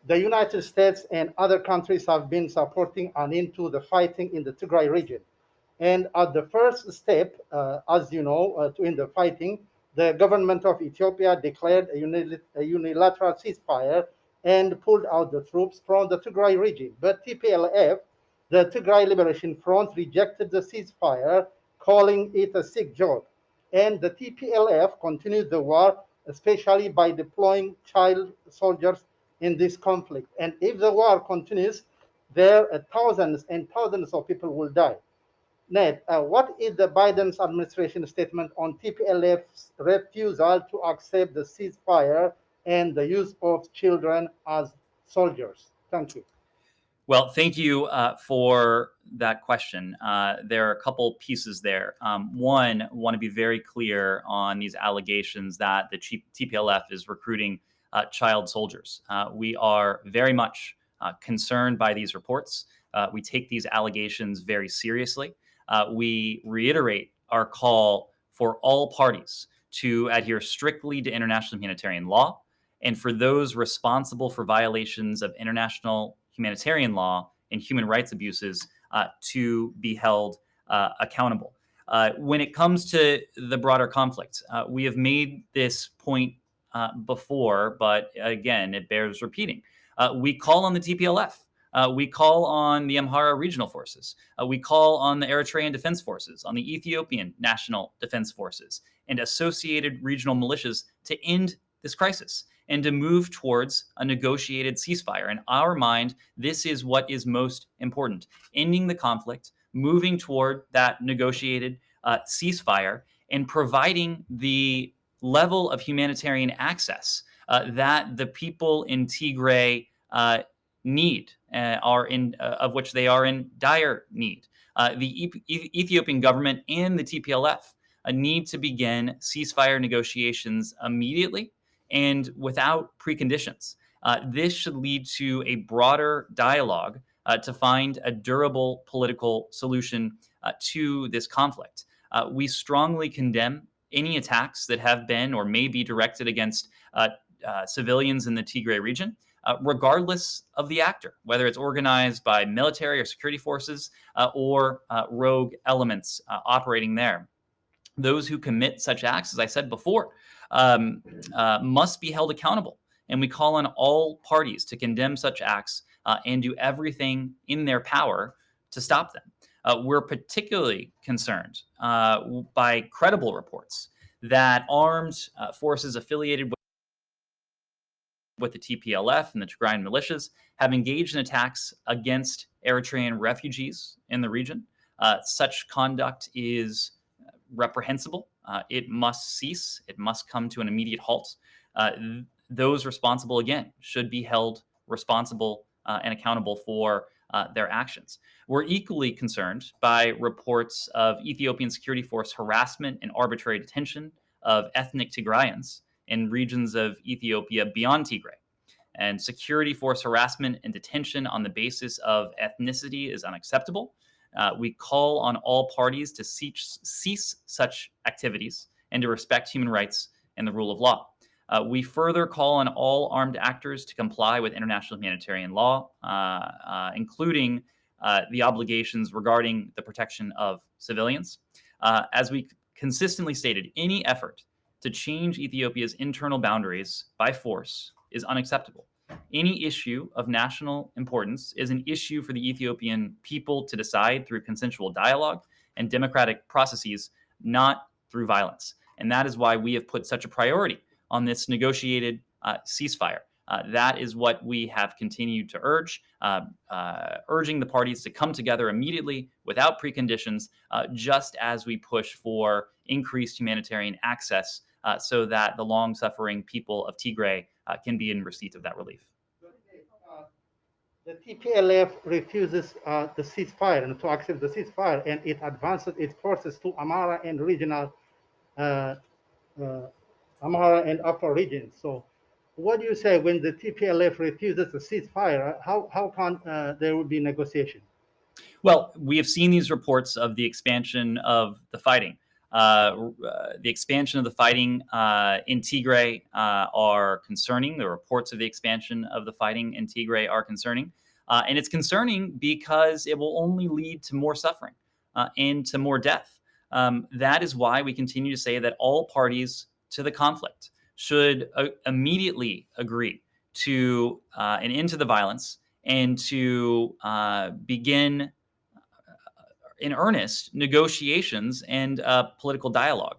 the United States and other countries have been supporting an end to the fighting in the Tigray region. And at the first step, as you know, to end the fighting, the government of Ethiopia declared a unilateral ceasefire and pulled out the troops from the Tigray region. But TPLF, the Tigray Liberation Front, rejected the ceasefire, calling it a sick joke. And the TPLF continued the war, especially by deploying child soldiers in this conflict. And if the war continues, there are thousands and thousands of people will die. Ned, what is the Biden's administration statement on TPLF's refusal to accept the ceasefire and the use of children as soldiers? Thank you. Well, thank you for that question. There are a couple pieces there. One, I want to be very clear on these allegations that the TPLF is recruiting child soldiers. We are very much concerned by these reports. We take these allegations very seriously. We reiterate our call for all parties to adhere strictly to international humanitarian law, and for those responsible for violations of international humanitarian law and human rights abuses to be held accountable. When it comes to the broader conflict, we have made this point before, but again, it bears repeating. We call on the TPLF. We call on the Amhara regional forces. We call on the Eritrean Defense Forces, on the Ethiopian National Defense Forces, and associated regional militias to end this crisis and to move towards a negotiated ceasefire. In our mind, this is what is most important: ending the conflict, moving toward that negotiated ceasefire, and providing the level of humanitarian access that the people in Tigray need, of which they are in dire need. The Ethiopian government and the TPLF need to begin ceasefire negotiations immediately and without preconditions. This should lead to a broader dialogue to find a durable political solution to this conflict. We strongly condemn any attacks that have been or may be directed against civilians in the Tigray region, regardless of the actor, whether it's organized by military or security forces or rogue elements operating there. Those who commit such acts, as I said before, must be held accountable. And we call on all parties to condemn such acts and do everything in their power to stop them. We're particularly concerned by credible reports that armed forces affiliated with the TPLF and the Tigrayan militias have engaged in attacks against Eritrean refugees in the region. Such conduct is reprehensible. It must cease. It must come to an immediate halt. Those responsible, again, should be held responsible and accountable for their actions. We're equally concerned by reports of Ethiopian security force harassment and arbitrary detention of ethnic Tigrayans in regions of Ethiopia beyond Tigray. And security force harassment and detention on the basis of ethnicity is unacceptable. We call on all parties to cease such activities and to respect human rights and the rule of law. We further call on all armed actors to comply with international humanitarian law, including the obligations regarding the protection of civilians. As we consistently stated, any effort to change Ethiopia's internal boundaries by force is unacceptable. Any issue of national importance is an issue for the Ethiopian people to decide through consensual dialogue and democratic processes, not through violence. And that is why we have put such a priority on this negotiated ceasefire. That is what we have continued to urge, urging the parties to come together immediately without preconditions, just as we push for increased humanitarian access so that the long-suffering people of Tigray can be in receipt of that relief. The TPLF refuses the ceasefire and to accept the ceasefire, and it advances its forces to Amhara and regional Amhara and Afar regions. So, what do you say when the TPLF refuses the ceasefire? How can there will be negotiation? Well, we have seen these reports of the expansion of the fighting. The expansion of the fighting in Tigray are concerning. The reports of the expansion of the fighting in Tigray are concerning. And it's concerning because it will only lead to more suffering and to more death. That is why we continue to say that all parties to the conflict should immediately agree to an end to the violence and to begin in earnest negotiations and political dialogue.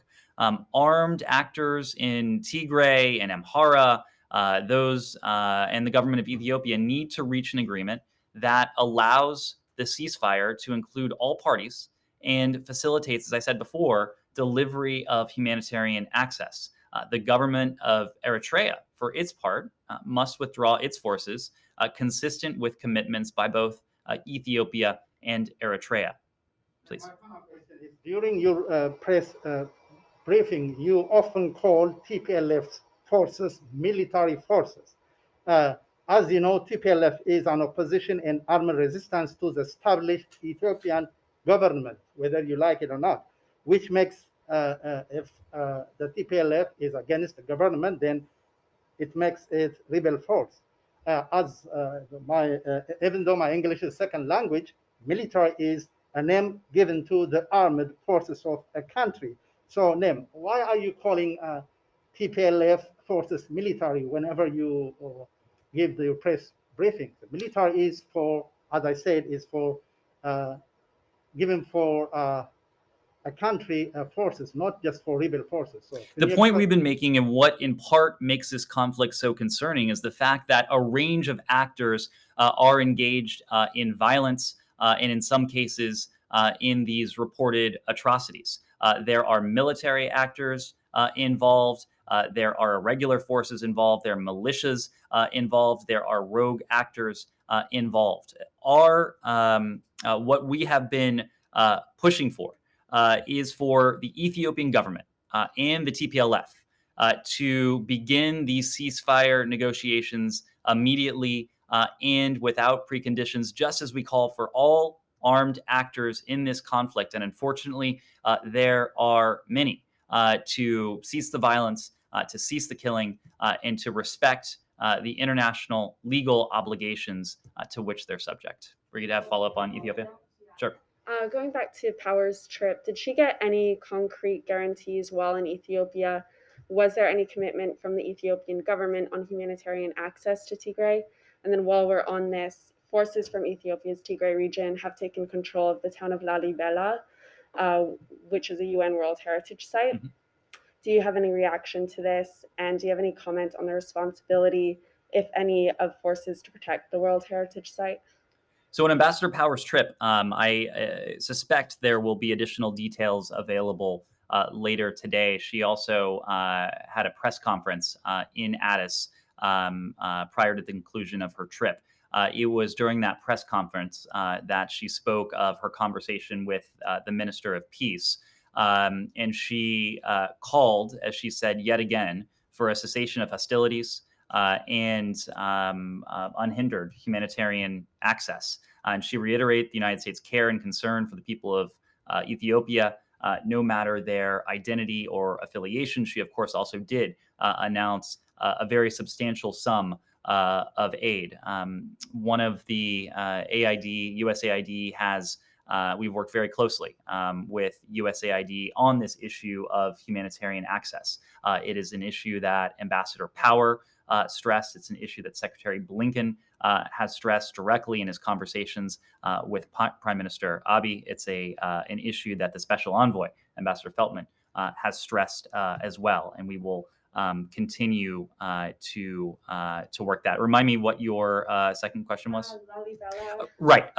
Armed actors in Tigray and Amhara, and the government of Ethiopia need to reach an agreement that allows the ceasefire to include all parties and facilitates, as I said before, delivery of humanitarian access. The government of Eritrea, for its part, must withdraw its forces consistent with commitments by both Ethiopia and Eritrea. Please. My final question is, during your press briefing, you often call TPLF's forces military forces. As you know, TPLF is an opposition and armed resistance to the established Ethiopian government, whether you like it or not, which makes, if the TPLF is against the government, then it makes it rebel force. Even though my English is second language, military is a name given to the armed forces of a country. So, why are you calling TPLF forces military whenever you give the press briefing? The military is for, as I said, is for given for a country forces, not just for rebel forces. So the point we've been making, and what in part makes this conflict so concerning, is the fact that a range of actors are engaged in violence and in some cases in these reported atrocities. There are military actors involved. There are irregular forces involved. There are militias involved. There are rogue actors involved. What we have been pushing for is for the Ethiopian government and the TPLF to begin these ceasefire negotiations immediately and without preconditions, just as we call for all armed actors in this conflict. And unfortunately, there are many to cease the violence, to cease the killing, and to respect the international legal obligations to which they're subject. We're going to have follow up on Ethiopia. Sure. Going back to Power's trip, did she get any concrete guarantees while in Ethiopia? Was there any commitment from the Ethiopian government on humanitarian access to Tigray? And then while we're on this, forces from Ethiopia's Tigray region have taken control of the town of Lalibela, which is a UN World Heritage Site. Mm-hmm. Do you have any reaction to this? And do you have any comment on the responsibility, if any, of forces to protect the World Heritage Site? So on Ambassador Power's trip, I suspect there will be additional details available later today. She also had a press conference in Addis prior to the conclusion of her trip. It was during that press conference that she spoke of her conversation with the Minister of Peace. And she called, as she said, yet again, for a cessation of hostilities and unhindered humanitarian access. And she reiterated the United States' care and concern for the people of Ethiopia, no matter their identity or affiliation. She, of course, also did announce a very substantial sum of aid. One of the USAID has, we've worked very closely with USAID on this issue of humanitarian access. It is an issue that Ambassador Power stressed. It's an issue that Secretary Blinken has stressed directly in his conversations with Prime Minister Abiy. It's an issue that the Special Envoy, Ambassador Feltman, has stressed as well, and we will continue to work that. Remind me what your second question was. Lalibela. Right.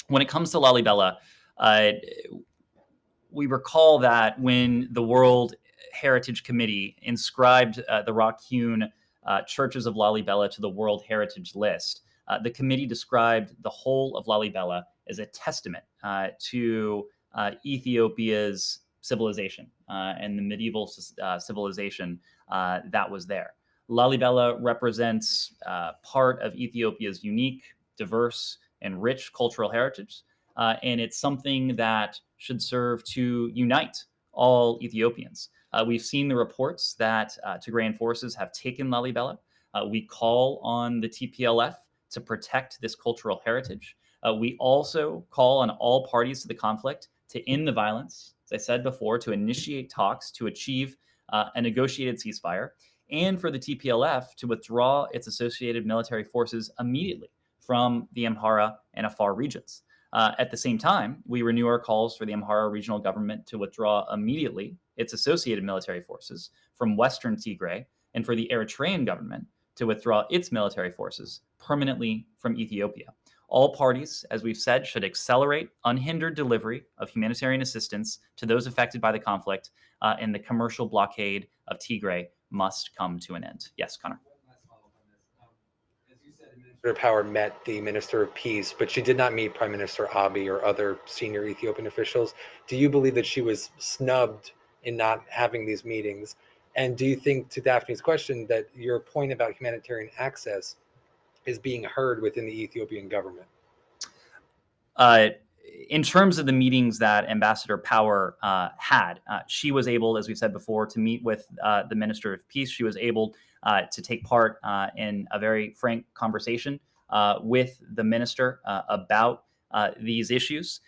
When it comes to Lalibela, we recall that when the World Heritage Committee inscribed the rock-hewn churches of Lalibela to the World Heritage List, the committee described the whole of Lalibela as a testament to Ethiopia's civilization and the medieval civilization that was there. Lalibela represents part of Ethiopia's unique, diverse, and rich cultural heritage, and it's something that should serve to unite all Ethiopians. We've seen the reports that Tigrayan forces have taken Lalibela. We call on the TPLF to protect this cultural heritage. We also call on all parties to the conflict to end the violence, as I said before, to initiate talks to achieve a negotiated ceasefire, and for the TPLF to withdraw its associated military forces immediately from the Amhara and Afar regions. At the same time, we renew our calls for the Amhara regional government to withdraw immediately its associated military forces from Western Tigray, and for the Eritrean government to withdraw its military forces permanently from Ethiopia. All parties, as we've said, should accelerate unhindered delivery of humanitarian assistance to those affected by the conflict, and the commercial blockade of Tigray must come to an end. Yes, Connor. Minister of Power met the Minister of Peace, but she did not meet Prime Minister Abiy or other senior Ethiopian officials. Do you believe that she was snubbed in not having these meetings? And do you think, to Daphne's question, that your point about humanitarian access is being heard within the Ethiopian government? In terms of the meetings that Ambassador Power had, she was able, as we said before, to meet with the Minister of Peace. She was able to take part in a very frank conversation with the minister about these issues.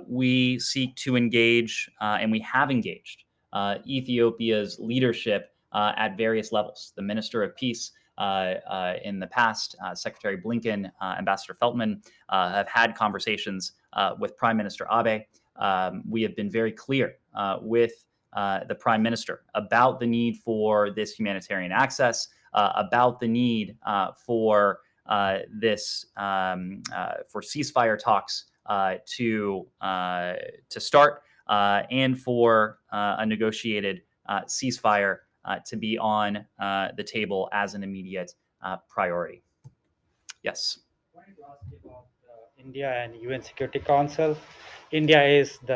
We seek to engage, and we have engaged, Ethiopia's leadership at various levels. The Minister of Peace in the past, Secretary Blinken, Ambassador Feltman, have had conversations with Prime Minister Abe. We have been very clear with the Prime Minister about the need for this humanitarian access, about the need for this for ceasefire talks to start, and for a negotiated ceasefire to be on the table as an immediate priority. Yes. I wanted to ask you about India and UN Security Council. India is the